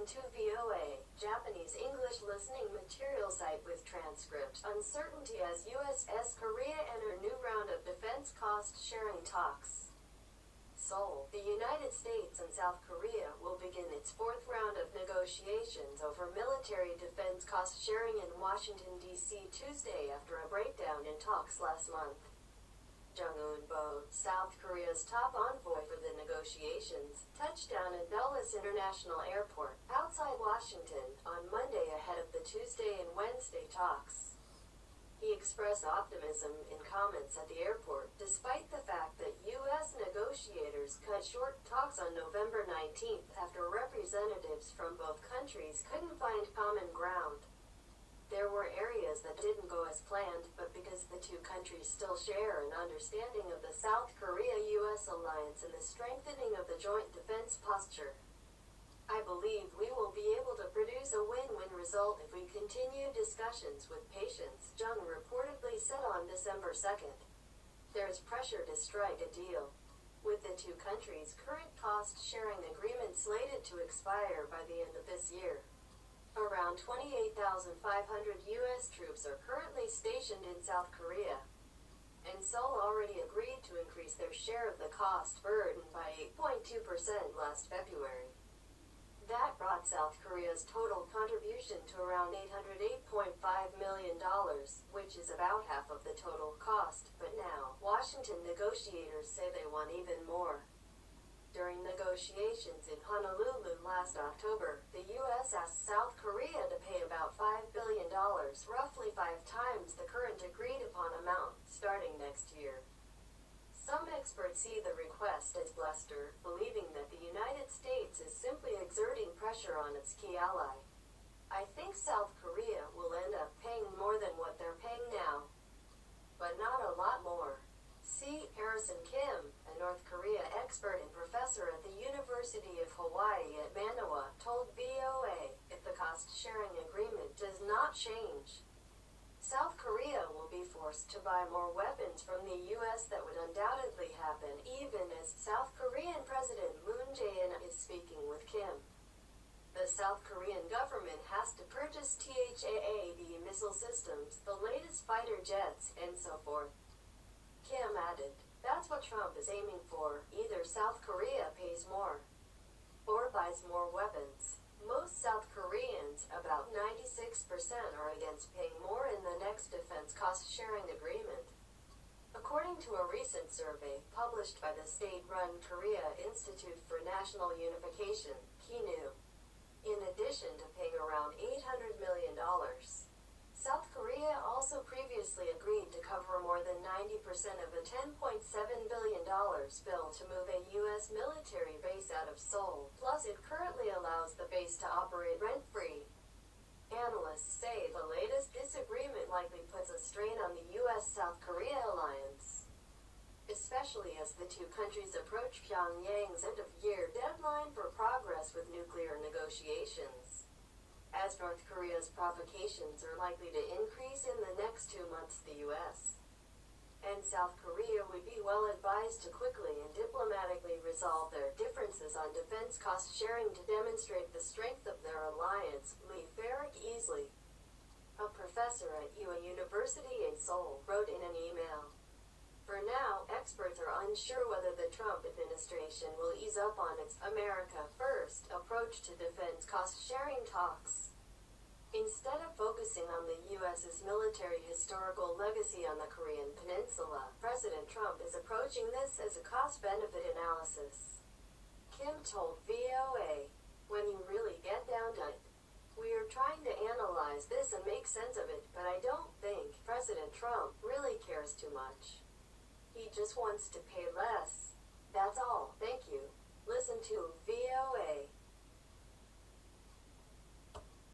to VOA, Japanese English listening material site with transcript. Uncertainty as US Korea enter new round of defense cost sharing talks. Seoul, the United States and South Korea will begin its fourth round of negotiations over military defense cost sharing in Washington, D.C. Tuesday after a breakdown in talks last month. Jeong Eun-bo, South Korea's top envoy for the negotiations, touched down at Dulles International Airport, outside Washington, on Monday ahead of the Tuesday and Wednesday talks. He expressed optimism in comments at the airport, despite the fact that U.S. negotiators cut short talks on November 19th after representatives from both countries couldn't find common ground. There were areas that didn't go as planned, but because the two countries still share an understanding of the South Korea-US alliance and the strengthening of the joint defense posture, I believe we will be able to produce a win-win result if we continue discussions with patience, Jeong reportedly said on December 2nd. There's pressure to strike a deal. With the two countries' current cost-sharing agreement slated to expire by the end of this year. Around 28,500 U.S. troops are currently stationed in South Korea, and Seoul already agreed to increase their share of the cost burden by 8.2% last February. That brought South Korea's total contribution to around $808.5 million, which is about half of the total cost, but now, Washington negotiators say they want even more. During negotiations in Honolulu last October, the U.S. asked South Korea to pay about $5 billion, roughly 5 times the current agreed-upon amount, starting next year. Some experts see the request as bluster, believing that the United States is simply exerting pressure on its key ally. I think South Korea will end up paying more than what they're paying now, but not a lot more. C. Harrison Kim, a North Korea expert and professor at the University of Hawaii at Manoa, told VOA, if the cost-sharing agreement does not change, South Korea will be forced to buy more weapons from the U.S. That would undoubtedly happen even as South Korean President Moon Jae-in is speaking with Kim. The South Korean government has to purchase THAAD missile systems, the latest fighter jets, and so forth. Kim added, that's what Trump is aiming for, either South Korea pays more or buys more weapons. Most South Koreans, about 96%, are against paying more in the next defense cost-sharing agreement. According to a recent survey published by the state-run Korea Institute for National Unification, KINU, in addition to paying around $800 million, South Korea also previously agreed to cover more than 90% of a $10.7 billion bill to move a U.S. military base out of Seoul, plus it currently allows the base to operate rent-free. Analysts say the latest disagreement likely puts a strain on the U.S.-South Korea alliance, especially as the two countries approach Pyongyang's end-of-year deadline for progress with nuclear negotiations. As North Korea's provocations are likely to increase in the next 2 months, the U.S. and South Korea would be well advised to quickly and diplomatically resolve their differences on defense cost sharing to demonstrate the strength of their alliance, Lee Farrick-Easley, a professor at UA University in Seoul, wrote in an email. For now, experts are unsure whether the Trump administration will ease up on its America First approach to defense cost-sharing talks. Instead of focusing on the U.S.'s military historical legacy on the Korean Peninsula, President Trump is approaching this as a cost-benefit analysis. Kim told VOA, when you really get down to it, we are trying to analyze this and make sense of it, but I don't think President Trump really cares too much. He just wants to pay less. That's all. Thank you. Listen to VOA.